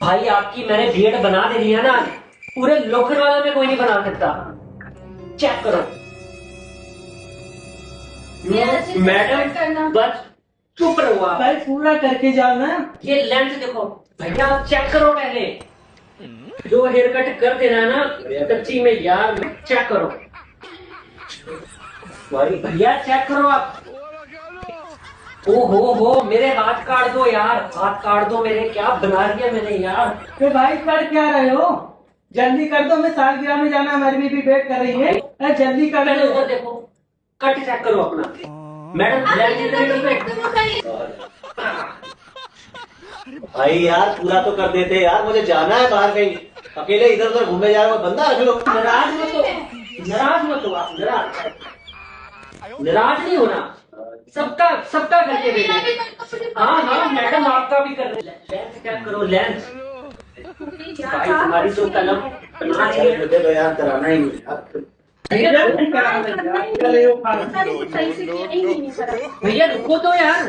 भाई आपकी मैंने बीएड बना दे रही है ना, पूरे लोखंडवाला में कोई नहीं बना सकता। चेक करो मैडम, बस चुप रहो आप। भाई पूरा करके जाओ ना। ये लेंथ देखो भैया, आप चेक करो पहले। जो हेयर कट कर देना ना कच्ची में यार, चेक करो भाई। भैया चेक करो आप। ओ हो मेरे हाथ काट दो यार, हाथ काट दो मेरे। क्या बना दिया मैंने यार। तो भाई कर क्या रहे हो? जल्दी कर दो, मैं सालगिरह में जाना, हमारी बीबी वेट कर रही है। अरे जल्दी कर पहले दो। उधर देखो, कट चेक करो अपना। मैडम भाई यार पूरा तो कर देते यार, मुझे जाना है बाहर कहीं। अकेले इधर उधर घूमे जा रहे हो, बंदा रख लो। नाराज मत हो, नाराज मत हो आप। नाराज नहीं होना। सबका सबका करके देंगे। हाँ हाँ मैडम, आपका भी कर। लेंथ चेक करो, लेंथ। भाई तुम्हारी तो कलम बना दी है। मुझे तो यार कराना ही नहीं अब। भैया रुको तो यार।